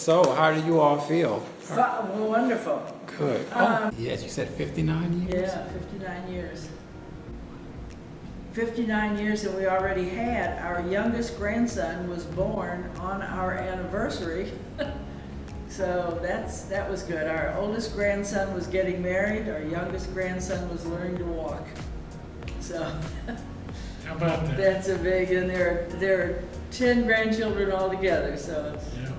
So, how do you all feel? Wonderful. Good. Yes, you said 59 years? Yeah, 59 years. 59 years, and we already had, our youngest grandson was born on our anniversary. So that was good. Our oldest grandson was getting married, our youngest grandson was learning to walk. So How about that? that's a big, and there are 10 grandchildren altogether, so Yeah.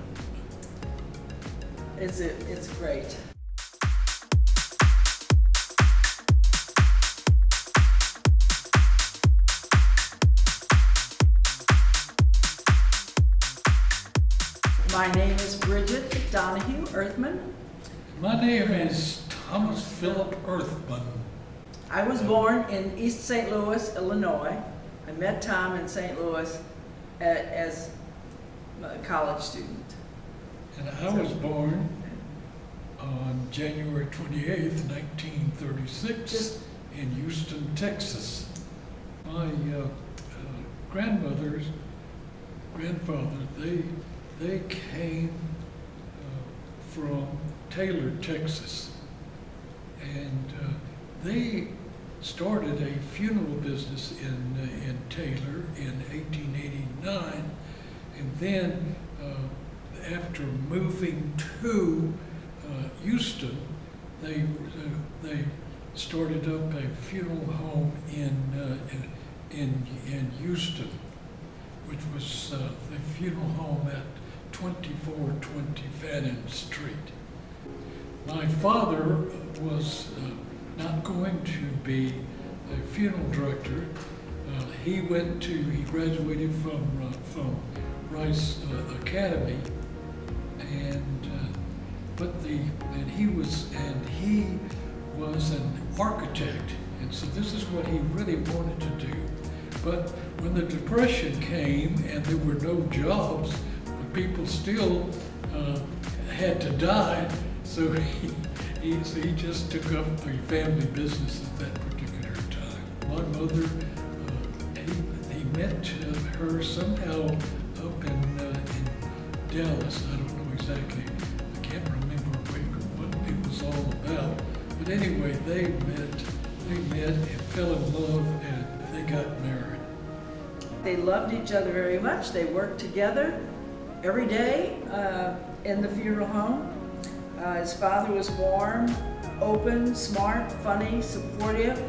it's great. My name is Bridgette Earthman. My name is Thomas Philip Earthman. I was born in East St. Louis, Illinois. I met Tom in St. Louis as a college student. And I was born on January 28th, 1936 in Houston, Texas. My grandfather, they came from Taylor, Texas. And they started a funeral business in Taylor in 1889. And then after moving to Houston, they started up a funeral home in Houston, which was the funeral home at 2420 Fannin Street. My father was not going to be a funeral director. He graduated from Rice Academy, he was an architect, and so this is what he really wanted to do. But when the Depression came and there were no jobs, the people still had to die, so he just took up the family business at that particular time. My mother, he met her somehow up in Dallas. I don't know exactly. I can't remember what it was all about. But anyway, they met and fell in love, and they got married. They loved each other very much. They worked together every day in the funeral home. His father was warm, open, smart, funny, supportive.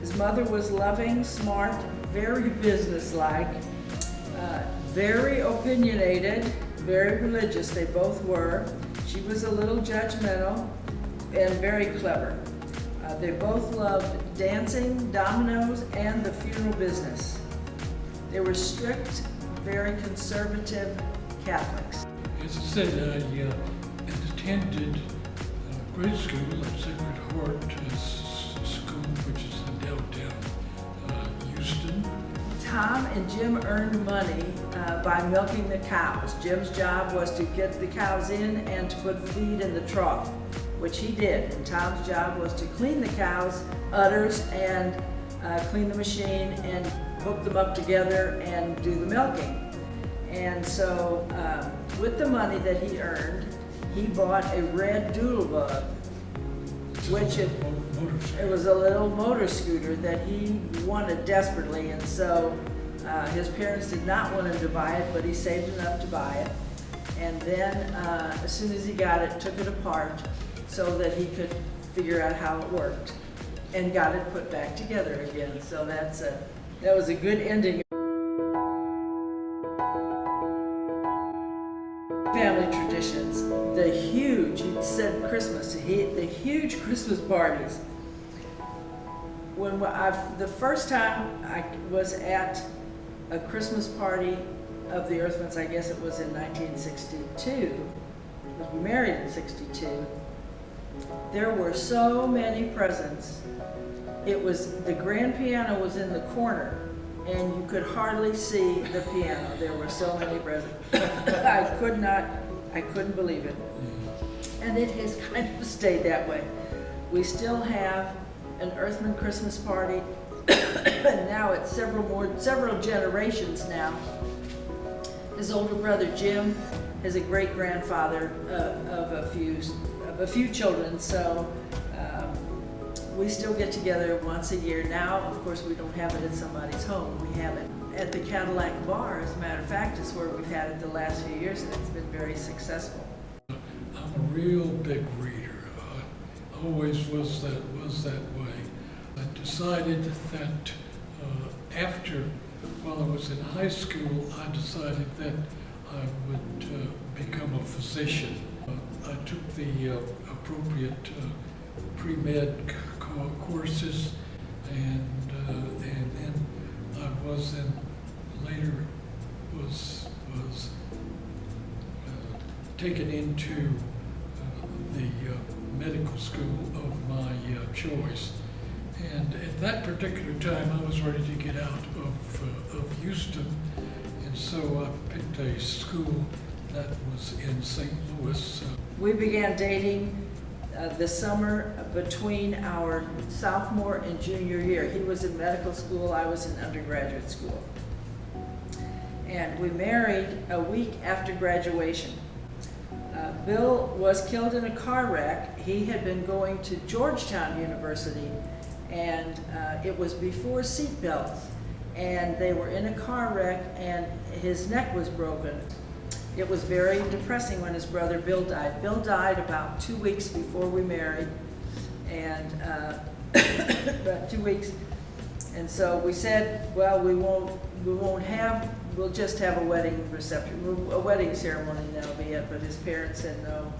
His mother was loving, smart, very businesslike, very opinionated, very religious. They both were. She was a little judgmental and very clever. They both loved dancing, dominoes, and the funeral business. They were strict, very conservative Catholics. As I said, I attended grade school at Sacred Heart School, which is in downtown Houston. Tom and Jim earned money by milking the cows. Jim's job was to get the cows in and to put feed in the trough, which he did. And Tom's job was to clean the cows' udders and clean the machine and hook them up together and do the milking. And so with the money that he earned, he bought a red doodlebug, which it was a little motor scooter that he wanted desperately, and so his parents did not want him to buy it, but he saved enough to buy it. And then as soon as he got it, took it apart so that he could figure out how it worked, and got it put back together again. So that was a good ending. Family traditions, he said Christmas, the huge Christmas parties. The first time I was at a Christmas party of the Earthmans, I guess it was in 1962, because we married in 62, there were so many presents. The grand piano was in the corner, and you could hardly see the piano. There were so many presents. I couldn't believe it. And it has kind of stayed that way. We still have an Earthman Christmas party, and now it's several generations now. His older brother Jim is a great-grandfather of a few children, so we still get together once a year. Now, of course, we don't have it at somebody's home. We have it at the Cadillac Bar. As a matter of fact, it's where we've had it the last few years, and it's been very successful. I'm a real big reader. I always was that way. I decided that while I was in high school, I decided that I would become a physician. I took the appropriate pre-med courses, and then I was later taken into the medical school of my choice. And at that particular time, I was ready to get out of Houston, and so I picked a school that was in St. Louis. We began dating the summer between our sophomore and junior year. He was in medical school, I was in undergraduate school. And we married a week after graduation. Bill was killed in a car wreck. He had been going to Georgetown University, and it was before seatbelts. And they were in a car wreck, and his neck was broken. It was very depressing when his brother Bill died. Bill died about 2 weeks before we married, and about 2 weeks. And so we said, well, we'll just have a wedding reception, a wedding ceremony, and that'll be it. But his parents said no,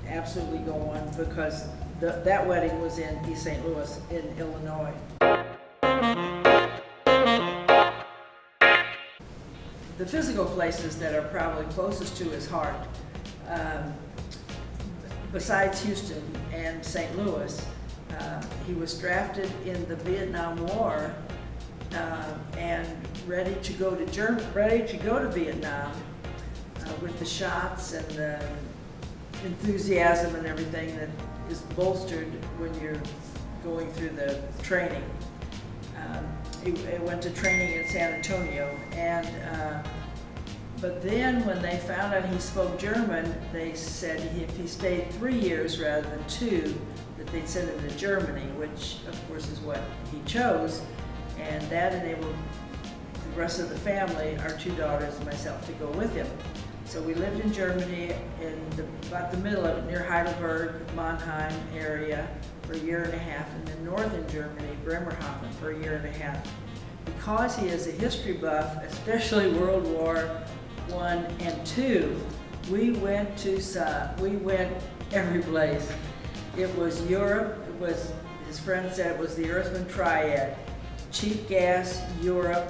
absolutely go on, because that wedding was in East St. Louis in Illinois. The physical places that are probably closest to his heart, besides Houston and St. Louis, he was drafted in the Vietnam War and ready to go to Vietnam with the shots and the enthusiasm and everything that is bolstered when you're going through the training. He went to training in San Antonio, and but then when they found out he spoke German, they said if he stayed 3 years rather than 2, that they'd send him to Germany, which of course is what he chose, and that enabled the rest of the family, our 2 daughters and myself, to go with him. So we lived in Germany in about the middle of it, near Heidelberg, Mannheim area, for a year and a half, and then northern Germany, Bremerhaven, for a year and a half. Because he is a history buff, especially World War I and II, we went every place. It was Europe. His friend said it was the Earthman triad: cheap gas, Europe,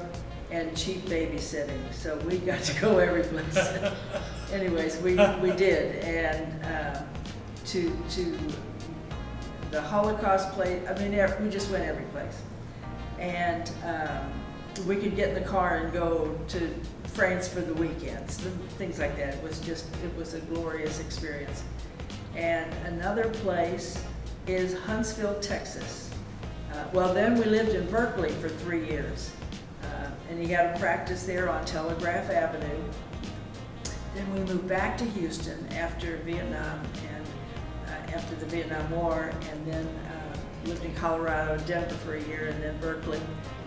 and cheap babysitting. So we got to go every place. Anyways, we did, and to the Holocaust place. I mean, we just went every place, and we could get in the car and go to France for the weekends, things like that. It was a glorious experience. And another place is Huntsville, Texas. Well, then we lived in Berkeley for 3 years, and he had a practice there on Telegraph Avenue. Then we moved back to Houston after Vietnam and after the Vietnam War, and then lived in Colorado, Denver for a year, and then Berkeley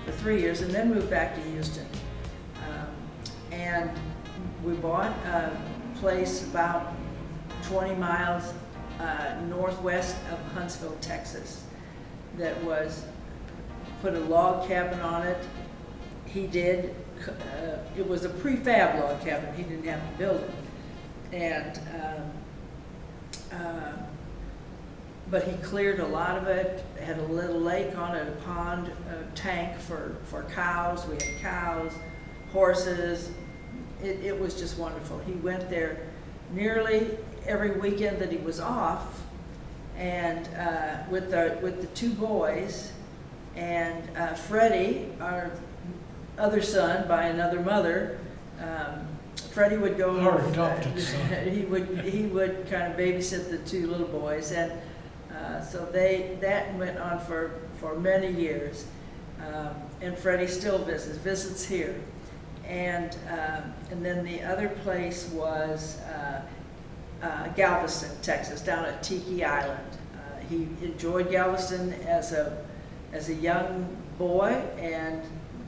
for 3 years, and then moved back to Houston. And we bought a place about 20 miles northwest of Huntsville, Texas, that put a log cabin on it. He did. It was a prefab log cabin. He didn't have to build it, and but he cleared a lot of it. Had a little lake on it, a pond, a tank for cows. We had cows, horses. It was just wonderful. He went there nearly every weekend that he was off, and with the 2 boys, and Freddie, our other son by another mother. Freddie would go. Our adopted son. He would kind of babysit the 2 little boys, and so that went on for many years. And Freddie still visits here. And then the other place was Galveston, Texas, down at Tiki Island. He enjoyed Galveston as a young boy and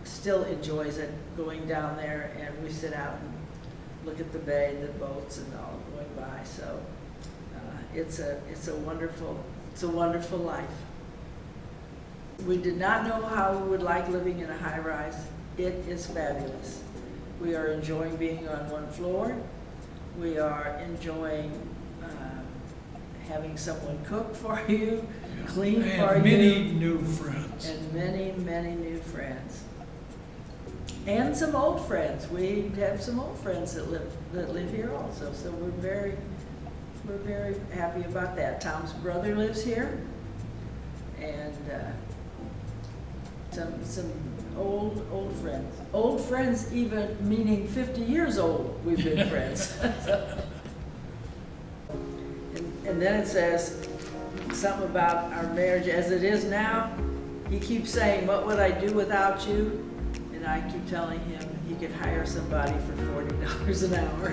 still enjoys it, going down there, and we sit out and look at the bay, the boats and all going by. So it's a wonderful life. We did not know how we would like living in a high-rise. It is fabulous. We are enjoying being on one floor. We are enjoying having someone cook for you, clean for you. Many new friends. And many, many new friends. And some old friends. We have some old friends that live here also. So we're very happy about that. Tom's brother lives here, and some old friends. Old friends, even meaning 50 years old. We've been friends. And then it says something about our marriage as it is now. He keeps saying, "What would I do without you?" And I keep telling him he could hire somebody for $40 an hour.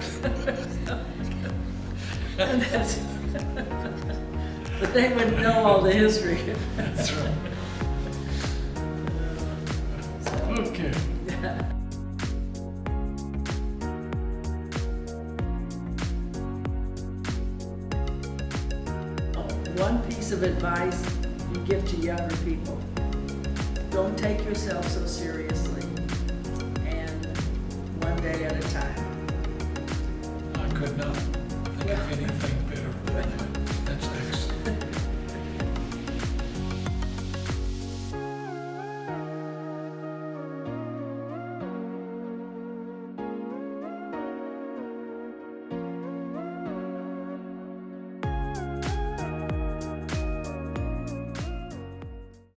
And that's, but they wouldn't know all the history. That's right. Okay. One piece of advice you give to younger people: don't take yourself so seriously, and one day at a time. I could not think of any